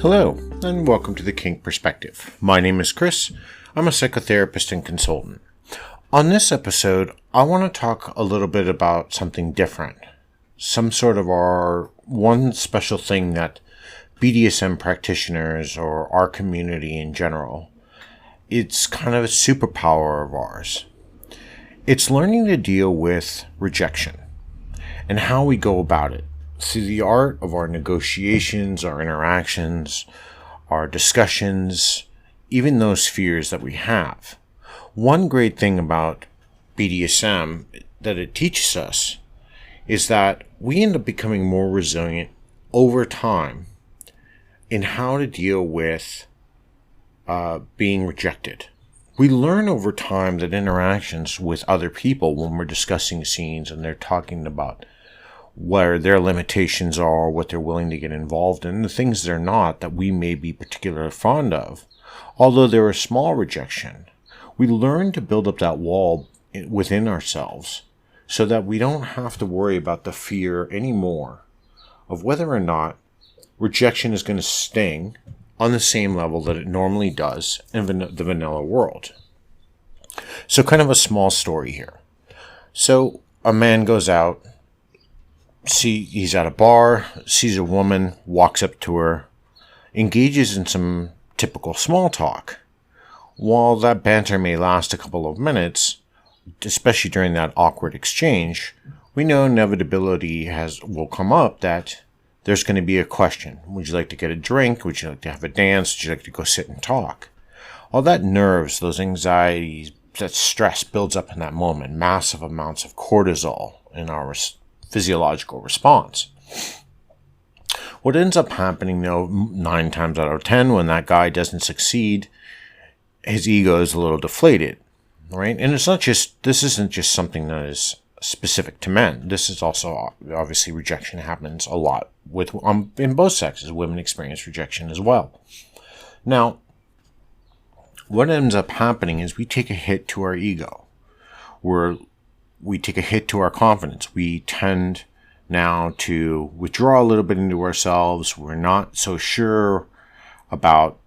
Hello, and welcome to the Kink Perspective. My name is Chris. I'm a psychotherapist and consultant. On this episode, I want to talk a little bit about something different. Some sort of our one special thing that BDSM practitioners or our community in general, it's kind of a superpower of ours. It's learning to deal with rejection and how we go about it. Through the art of our negotiations, our interactions, our discussions, even those fears that we have. One great thing about BDSM that it teaches us is that we end up becoming more resilient over time in how to deal with being rejected. We learn over time that interactions with other people, when we're discussing scenes and they're talking about where their limitations are, what they're willing to get involved in, the things they're not that we may be particularly fond of. Although they're a small rejection, we learn to build up that wall within ourselves so that we don't have to worry about the fear anymore of whether or not rejection is going to sting on the same level that it normally does in the vanilla world. So kind of a small story here. So a man goes out, he's at a bar, sees a woman, walks up to her, engages in some typical small talk. While that banter may last a couple of minutes, especially during that awkward exchange, we know inevitability will come up that there's going to be a question. Would you like to get a drink? Would you like to have a dance? Would you like to go sit and talk? All that nerves, those anxieties, that stress builds up in that moment. Massive amounts of cortisol in our physiological response. What ends up happening, though, 9 times out of 10, when that guy doesn't succeed, his ego is a little deflated, right? And this isn't just something that is specific to men. This is also, obviously, rejection happens a lot in both sexes. Women experience rejection as well. Now, what ends up happening is we take a hit to our ego. We take a hit to our confidence. We tend now to withdraw a little bit into ourselves. We're not so sure about,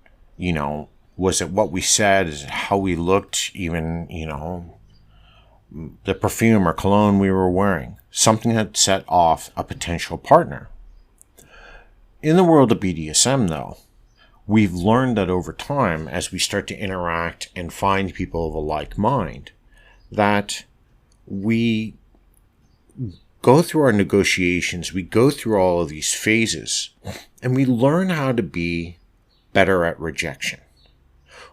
was it what we said? Is it how we looked? Even, the perfume or cologne we were wearing. Something that set off a potential partner. In the world of BDSM, though, we've learned that over time, as we start to interact and find people of a like mind, that we go through our negotiations, we go through all of these phases, and we learn how to be better at rejection.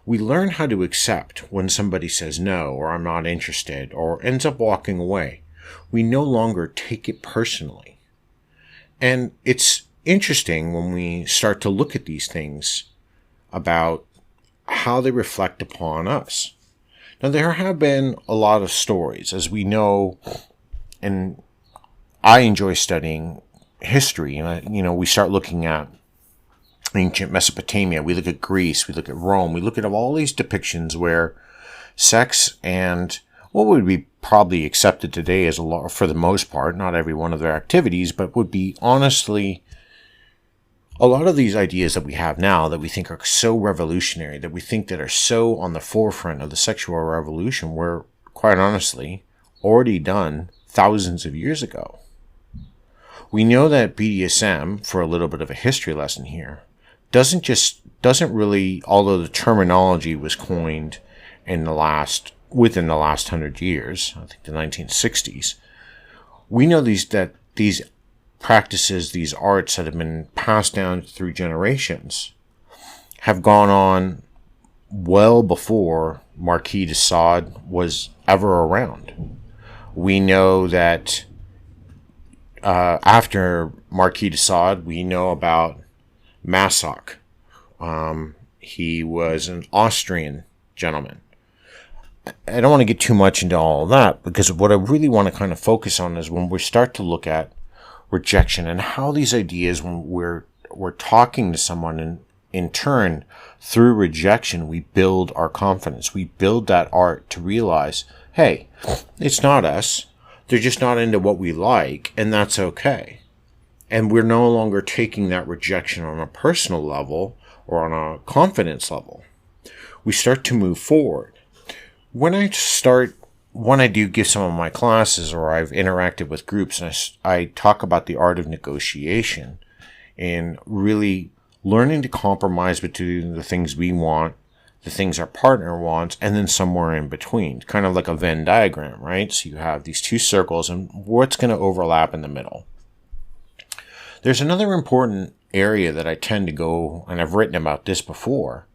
We learn how to accept when somebody says no, or I'm not interested, or ends up walking away. We no longer take it personally. And it's interesting when we start to look at these things about how they reflect upon us. Now, there have been a lot of stories, as we know, and I enjoy studying history. And, we start looking at ancient Mesopotamia, we look at Greece, we look at Rome, we look at all these depictions where sex and what would be probably accepted today as a law, for the most part, not every one of their activities, but would be honestly a lot of these ideas that we have now that we think are so revolutionary, that we think that are so on the forefront of the sexual revolution, were, quite honestly, already done thousands of years ago. We know that BDSM, for a little bit of a history lesson here, doesn't really, although the terminology was coined within the last 100 years, I think the 1960s, we know that these practices, these arts that have been passed down through generations, have gone on well before Marquis de Sade was ever around. We know that after Marquis de Sade, we know about Massock. He was an Austrian gentleman. I don't want to get too much into all of that, because what I really want to kind of focus on is when we start to look at rejection and how these ideas, when we're talking to someone, and in turn, through rejection, we build our confidence. We build that art to realize, hey, it's not us. They're just not into what we like, and that's okay. And we're no longer taking that rejection on a personal level or on a confidence level. We start to move forward. When I do give some of my classes, or I've interacted with groups, and I talk about the art of negotiation and really learning to compromise between the things we want, the things our partner wants, and then somewhere in between, kind of like a Venn diagram, right? So you have these two circles and what's going to overlap in the middle. There's another important area that I tend to go, and I've written about this before.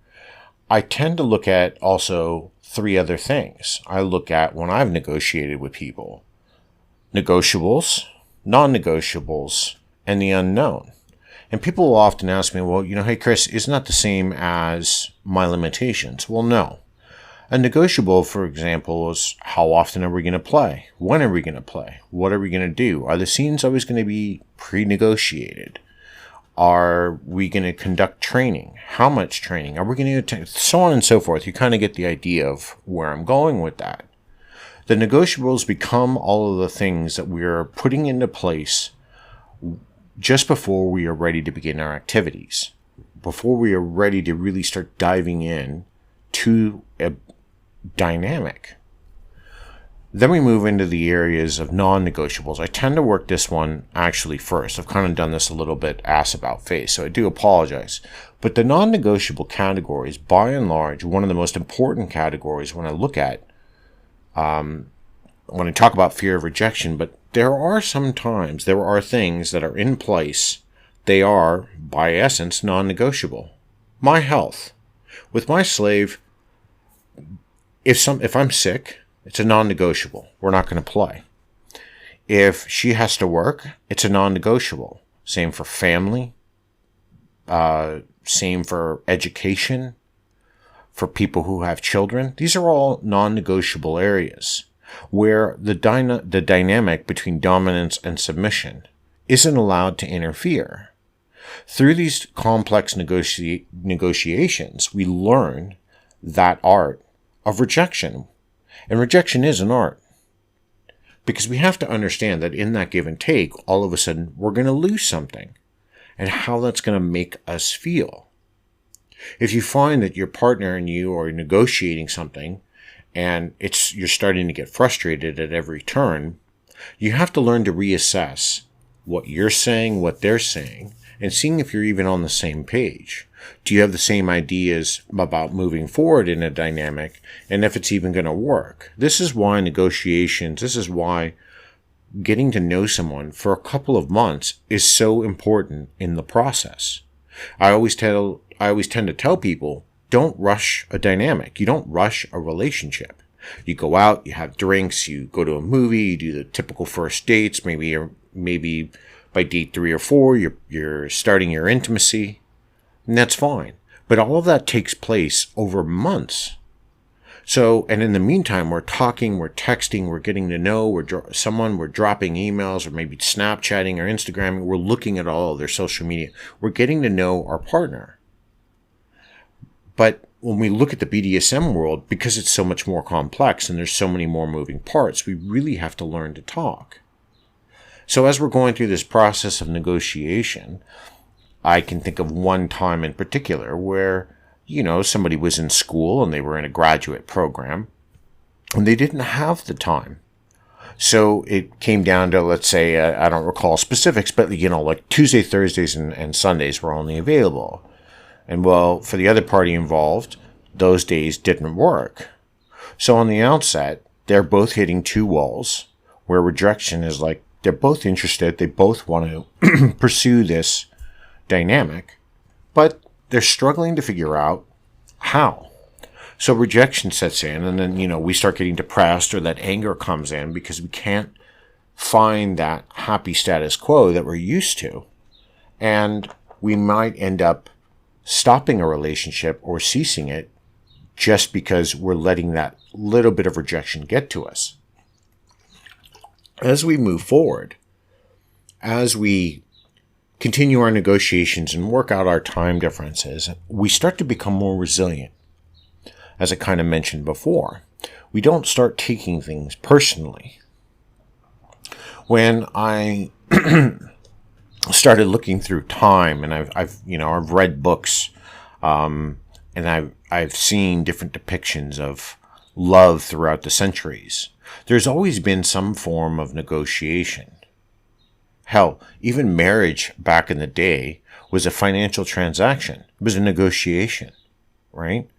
I tend to look at also 3 other things. I look at when I've negotiated with people: negotiables, non-negotiables, and the unknown. And people will often ask me, well, hey, Chris, isn't that the same as my limitations? Well, no. A negotiable, for example, is how often are we going to play? When are we going to play? What are we going to do? Are the scenes always going to be pre-negotiated? Are we going to conduct training? How much training? Are we going to attend? So on and so forth. You kind of get the idea of where I'm going with that. The negotiables become all of the things that we're putting into place just before we are ready to begin our activities, before we are ready to really start diving in to a dynamic. Then we move into the areas of non-negotiables. I tend to work this one actually first. I've kind of done this a little bit ass about face, so I do apologize. But the non-negotiable categories, by and large, one of the most important categories when I look at, when I talk about fear of rejection, but there are things that are in place. They are, by essence, non-negotiable. My health. With my slave, if I'm sick, it's a non-negotiable. We're not going to play. If she has to work, it's a non-negotiable. Same for family. Same for education. For people who have children. These are all non-negotiable areas where the dynamic between dominance and submission isn't allowed to interfere. Through these complex negotiations, we learn that art of rejection. And rejection is an art. Because we have to understand that in that give and take, all of a sudden, we're going to lose something. And how that's going to make us feel. If you find that your partner and you are negotiating something, and you're starting to get frustrated at every turn, you have to learn to reassess what you're saying, what they're saying, and seeing if you're even on the same page. Do you have the same ideas about moving forward in a dynamic, and if it's even going to work? This is why getting to know someone for a couple of months is so important in the process. I always tend to tell people, don't rush a dynamic. You don't rush a relationship. You go out, you have drinks, you go to a movie, you do the typical first dates. Maybe by date 3 or 4, you're starting your intimacy, and that's fine. But all of that takes place over months. So, and in the meantime, we're talking, we're texting, we're getting to know, we're dropping emails, or maybe Snapchatting or Instagramming. We're looking at all of their social media. We're getting to know our partner. But when we look at the BDSM world, because it's so much more complex and there's so many more moving parts, we really have to learn to talk. So as we're going through this process of negotiation, I can think of one time in particular where, somebody was in school and they were in a graduate program and they didn't have the time. So it came down to, let's say, I don't recall specifics, but, like Tuesday, Thursdays, and Sundays were only available. And well, for the other party involved, those days didn't work. So on the outset, they're both hitting 2 walls where rejection is like, they're both interested. They both want to pursue this dynamic, but they're struggling to figure out how. So rejection sets in, and then, we start getting depressed, or that anger comes in because we can't find that happy status quo that we're used to. And we might end up stopping a relationship or ceasing it just because we're letting that little bit of rejection get to us. As we move forward, as we continue our negotiations and work out our time differences, we start to become more resilient. As I kind of mentioned before, we don't start taking things personally. When I started looking through time, and I've read books, and I've seen different depictions of love throughout the centuries. There's always been some form of negotiation. Hell, even marriage back in the day was a financial transaction. It was a negotiation, right?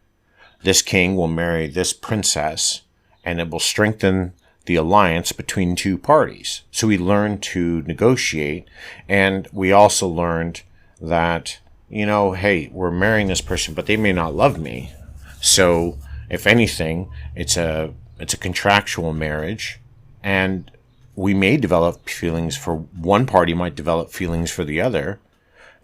This king will marry this princess, and it will strengthen the alliance between two parties. So we learned to negotiate, and we also learned that, hey, we're marrying this person, but they may not love me. So if anything, it's a contractual marriage, and we may develop feelings for one party, might develop feelings for the other,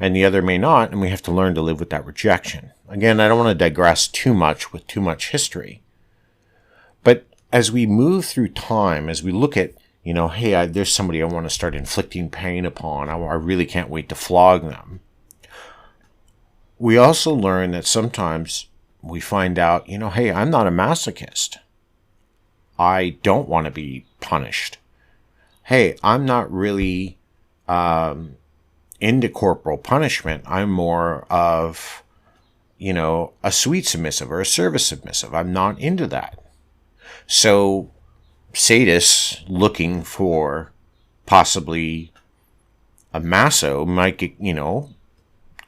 and the other may not, and we have to learn to live with that rejection. Again, I don't want to digress too much with too much history, but as we move through time, as we look at, hey, there's somebody I want to start inflicting pain upon, I really can't wait to flog them. We also learn that sometimes we find out, hey, I'm not a masochist. I don't want to be punished. Hey, I'm not really into corporal punishment. I'm more of, a sweet submissive or a service submissive. I'm not into that. So sadists looking for possibly a maso might get,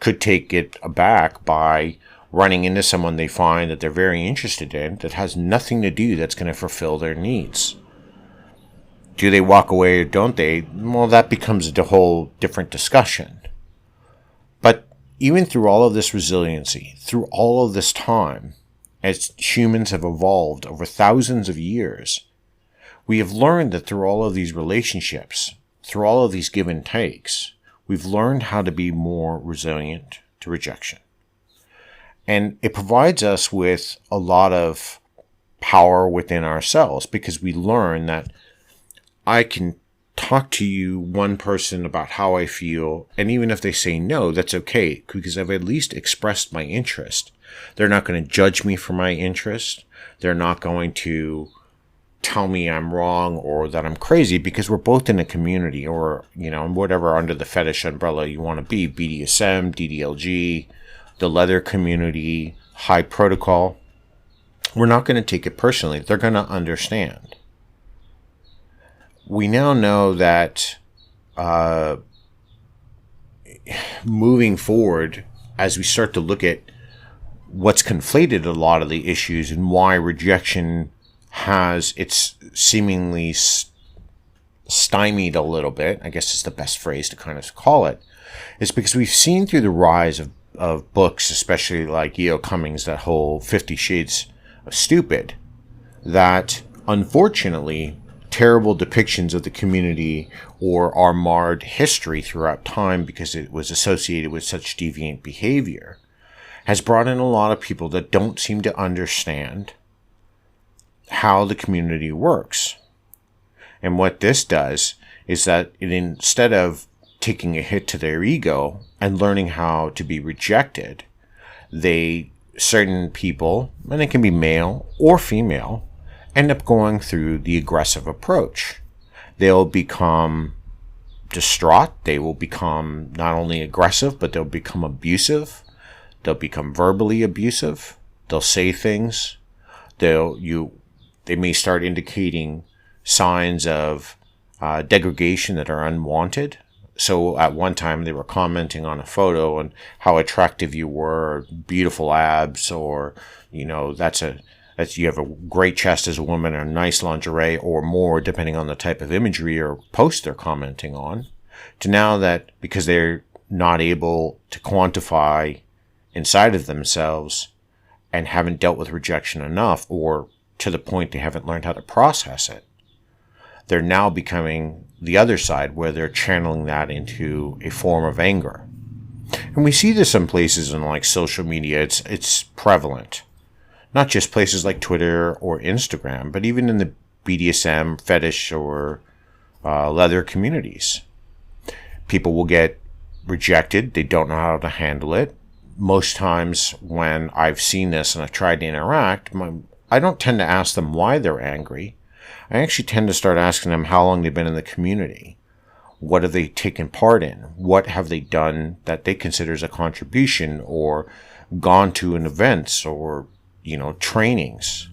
could take it aback by running into someone they find that they're very interested in that has nothing to do that's going to fulfill their needs. Do they walk away or don't they? Well, that becomes a whole different discussion. But even through all of this resiliency, through all of this time, as humans have evolved over thousands of years, we have learned that through all of these relationships, through all of these give and takes, we've learned how to be more resilient to rejection. And it provides us with a lot of power within ourselves, because we learn that I can talk to you, one person, about how I feel, and even if they say no, that's okay, because I've at least expressed my interest. They're not going to judge me for my interest. They're not going to tell me I'm wrong or that I'm crazy, because we're both in a community, or, whatever under the fetish umbrella you want to be, BDSM, DDLG, the leather community, high protocol. We're not going to take it personally. They're going to understand. We now know that moving forward, as we start to look at what's conflated a lot of the issues and why rejection has its seemingly stymied a little bit, I guess is the best phrase to kind of call it, is because we've seen through the rise of books, especially like E.O. Cummings, that whole 50 Shades of Stupid, that unfortunately terrible depictions of the community or our marred history throughout time because it was associated with such deviant behavior has brought in a lot of people that don't seem to understand how the community works. And what this does is that instead of taking a hit to their ego and learning how to be rejected, certain people, and it can be male or female, end up going through the aggressive approach. They'll become distraught. They will become not only aggressive, but they'll become abusive. They'll become verbally abusive. They'll say things. They may start indicating signs of degradation that are unwanted. So at one time they were commenting on a photo and how attractive you were, beautiful abs, or you have a great chest as a woman, or nice lingerie, or more, depending on the type of imagery or post they're commenting on, to now that because they're not able to quantify inside of themselves and haven't dealt with rejection enough, or to the point they haven't learned how to process it, they're now becoming the other side where they're channeling that into a form of anger. And we see this in places in like social media. It's prevalent. Not just places like Twitter or Instagram, but even in the BDSM, fetish, or leather communities. People will get rejected. They don't know how to handle it. Most times when I've seen this and I've tried to interact, I don't tend to ask them why they're angry. I actually tend to start asking them how long they've been in the community. What have they taken part in? What have they done that they consider as a contribution, or gone to an events or, trainings?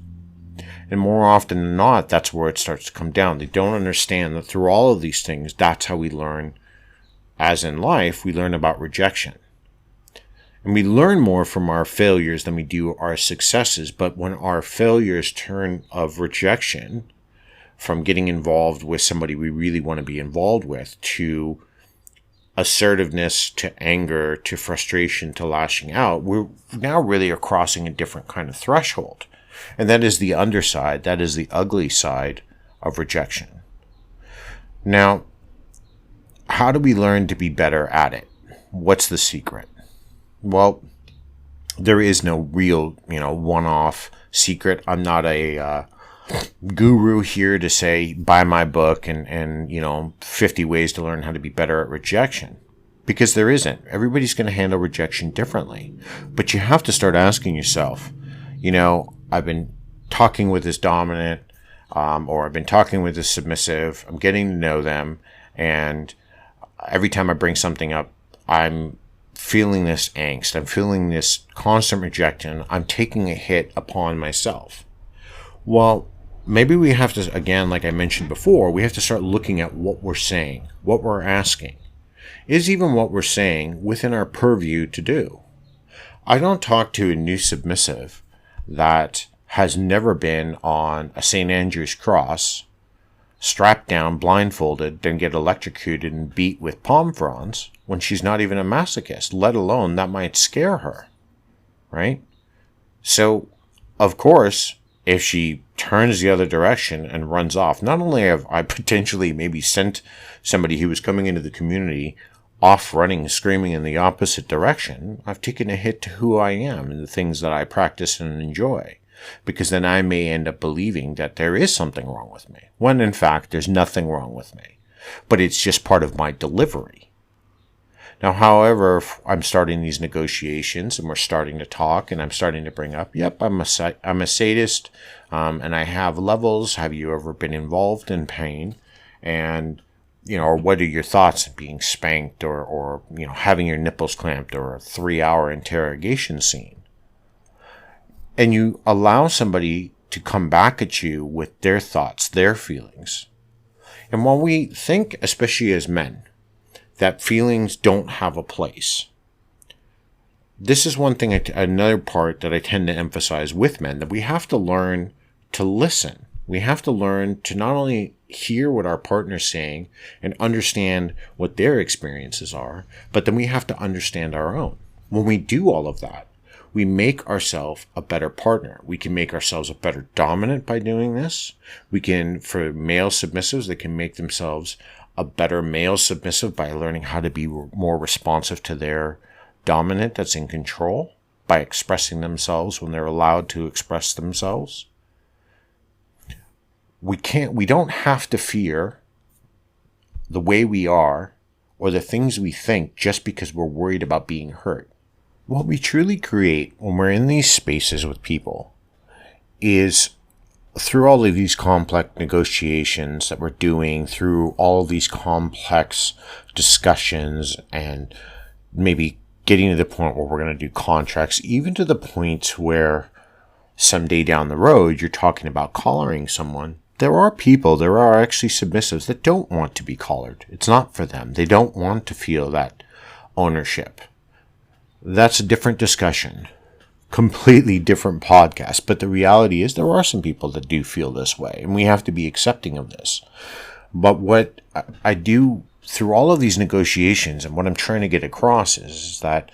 And more often than not, that's where it starts to come down. They don't understand that through all of these things, that's how we learn. As in life, we learn about rejection. And we learn more from our failures than we do our successes. But when our failures turn of rejection, from getting involved with somebody we really want to be involved with, to assertiveness, to anger, to frustration, to lashing out, we're now really are crossing a different kind of threshold. And that is the underside, that is the ugly side of rejection. Now, how do we learn to be better at it? What's the secret? Well, there is no real, one-off secret. I'm not a guru here to say, buy my book and 50 ways to learn how to be better at rejection. Because there isn't. Everybody's going to handle rejection differently. But you have to start asking yourself, I've been talking with this dominant, or I've been talking with this submissive. I'm getting to know them. And every time I bring something up, I'm feeling this angst. I'm feeling this constant rejection. I'm taking a hit upon myself. Well, maybe we have to, again, like I mentioned before, we have to start looking at what we're saying, what we're asking. Is even what we're saying within our purview to do? I don't talk to a new submissive that has never been on a St. Andrew's cross, strapped down, blindfolded, then get electrocuted and beat with palm fronds when she's not even a masochist, let alone that might scare her, right? So, of course, if she turns the other direction and runs off, not only have I potentially maybe sent somebody who was coming into the community off running, screaming in the opposite direction, I've taken a hit to who I am and the things that I practice and enjoy. Because then I may end up believing that there is something wrong with me, when in fact there's nothing wrong with me. But it's just part of my delivery. Now, however, if I'm starting these negotiations and we're starting to talk and I'm starting to bring up, yep, I'm a sadist, and I have levels. Have you ever been involved in pain? And, or what are your thoughts on being spanked or having your nipples clamped or a 3-hour interrogation scene? And you allow somebody to come back at you with their thoughts, their feelings. And while we think, especially as men, that feelings don't have a place, this is one thing, another part that I tend to emphasize with men, that we have to learn to listen. We have to learn to not only hear what our partner's saying and understand what their experiences are, but then we have to understand our own. When we do all of that, we make ourselves a better partner. We can make ourselves a better dominant by doing this. We can, for male submissives, they can make themselves a better male submissive by learning how to be more responsive to their dominant that's in control, by expressing themselves when they're allowed to express themselves. We don't have to fear the way we are or the things we think just because we're worried about being hurt. What we truly create when we're in these spaces with people is, through all of these complex negotiations that we're doing, through all of these complex discussions, and maybe getting to the point where we're going to do contracts, even to the point where someday down the road you're talking about collaring someone. There are actually submissives that don't want to be collared. It's not for them. They don't want to feel that ownership. That's a different discussion, completely different podcast. But the reality is there are some people that do feel this way, and we have to be accepting of this. But what I do through all of these negotiations, and what I'm trying to get across is that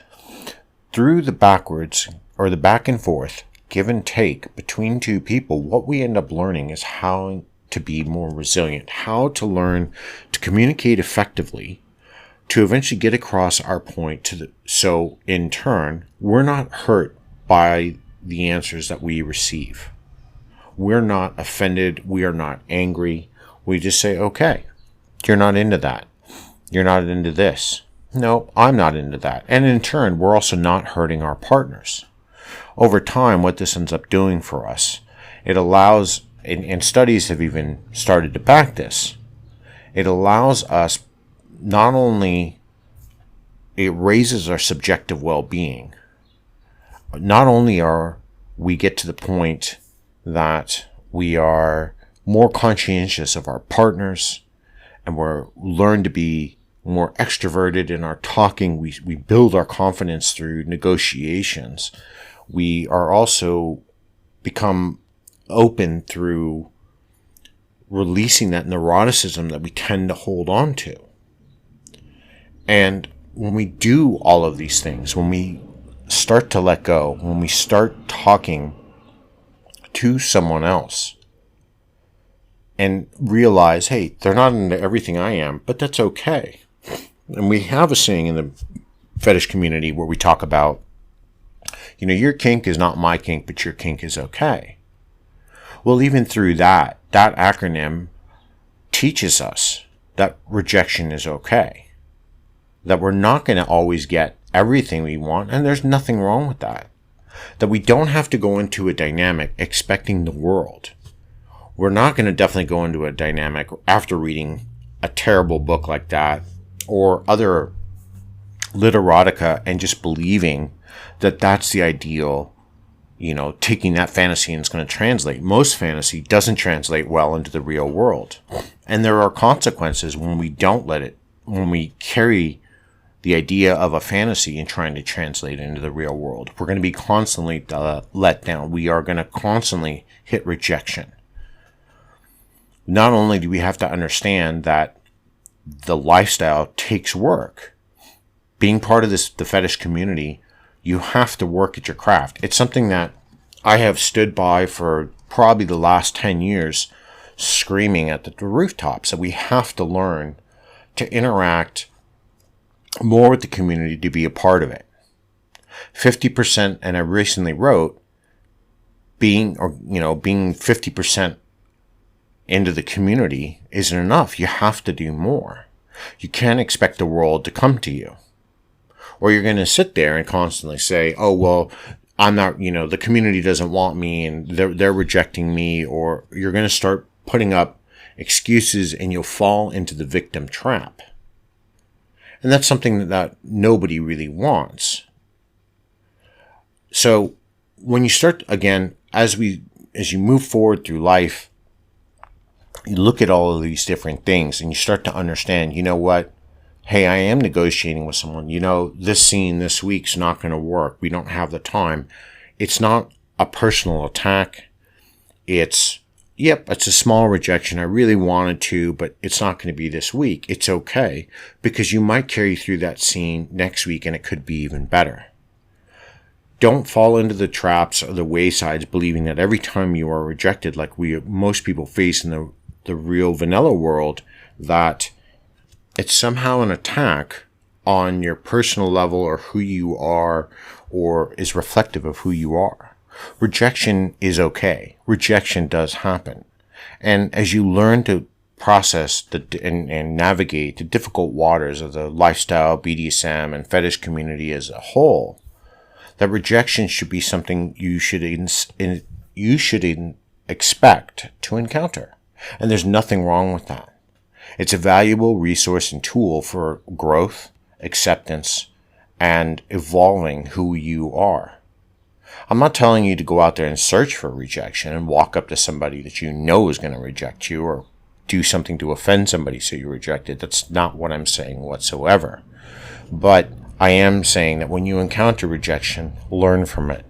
through the backwards or the back and forth, give and take between two people, what we end up learning is how to be more resilient, how to learn to communicate effectively, to eventually get across our point so in turn, we're not hurt by the answers that we receive. We're not offended. We are not angry. We just say, okay, you're not into that. You're not into this. No, I'm not into that. And in turn, we're also not hurting our partners. Over time, what this ends up doing for us, it allows, and studies have even started to back this, it allows us not only it raises our subjective well-being, not only are we get to the point that we are more conscientious of our partners, and we're learn to be more extroverted in our talking. We build our confidence through negotiations. We are also become open through releasing that neuroticism that we tend to hold on to. And when we do all of these things, when we start to let go, when we start talking to someone else and realize, hey, they're not into everything I am, but that's okay. And we have a saying in the fetish community where we talk about, your kink is not my kink, but your kink is okay. Well, even through that acronym teaches us that rejection is okay. That we're not going to always get everything we want, and there's nothing wrong with that. That we don't have to go into a dynamic expecting the world. We're not going to definitely go into a dynamic after reading a terrible book like that or other literotica and just believing that that's the ideal, taking that fantasy and it's going to translate. Most fantasy doesn't translate well into the real world. And there are consequences when we don't when we carry the idea of a fantasy and trying to translate it into the real world. We're going to be constantly let down. We are going to constantly hit rejection. Not only do we have to understand that the lifestyle takes work, being part of the fetish community, you have to work at your craft. It's something that I have stood by for probably the last 10 years, screaming at the rooftops that we have to learn to interact more with the community to be a part of it. 50%, and I recently wrote, being 50% into the community isn't enough. You have to do more. You can't expect the world to come to you. Or you're going to sit there and constantly say, oh, well, I'm not, the community doesn't want me and they're rejecting me. Or you're going to start putting up excuses and you'll fall into the victim trap. And that's something that nobody really wants. So when you start, again, as you move forward through life, you look at all of these different things and you start to understand, what? Hey, I am negotiating with someone. This scene this week's not going to work. We don't have the time. It's not a personal attack. It's a small rejection. I really wanted to, but it's not going to be this week. It's okay, because you might carry through that scene next week and it could be even better. Don't fall into the traps or the waysides believing that every time you are rejected, like most people face in the real vanilla world, that it's somehow an attack on your personal level or who you are, or is reflective of who you are. Rejection is okay. Rejection does happen. And as you learn to process and navigate the difficult waters of the lifestyle, BDSM, and fetish community as a whole, that rejection should be something you should expect to encounter. And there's nothing wrong with that. It's a valuable resource and tool for growth, acceptance, and evolving who you are. I'm not telling you to go out there and search for rejection and walk up to somebody that you know is going to reject you, or do something to offend somebody so you're rejected. That's not what I'm saying whatsoever. But I am saying that when you encounter rejection, learn from it.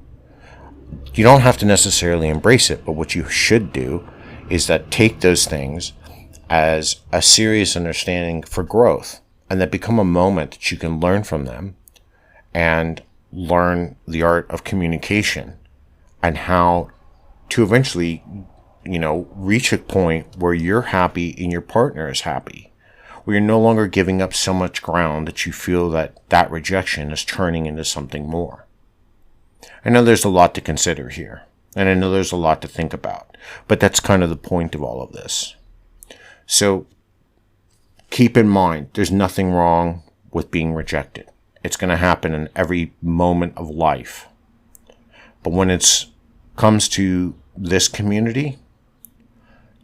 You don't have to necessarily embrace it, but what you should do is that take those things as a serious understanding for growth, and that become a moment that you can learn from them and learn the art of communication and how to eventually, reach a point where you're happy and your partner is happy, where you're no longer giving up so much ground that you feel that rejection is turning into something more. I know there's a lot to consider here, and I know there's a lot to think about, but that's kind of the point of all of this. So keep in mind, there's nothing wrong with being rejected. It's going to happen in every moment of life. But when it comes to this community,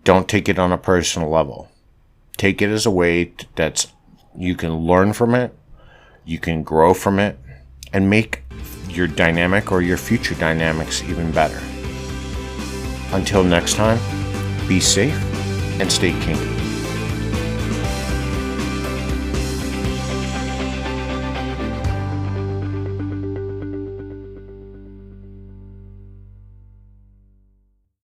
don't take it on a personal level. Take it as a way that's You can learn from it, you can grow from it, and make your dynamic or your future dynamics even better. Until next time, be safe and stay kinky.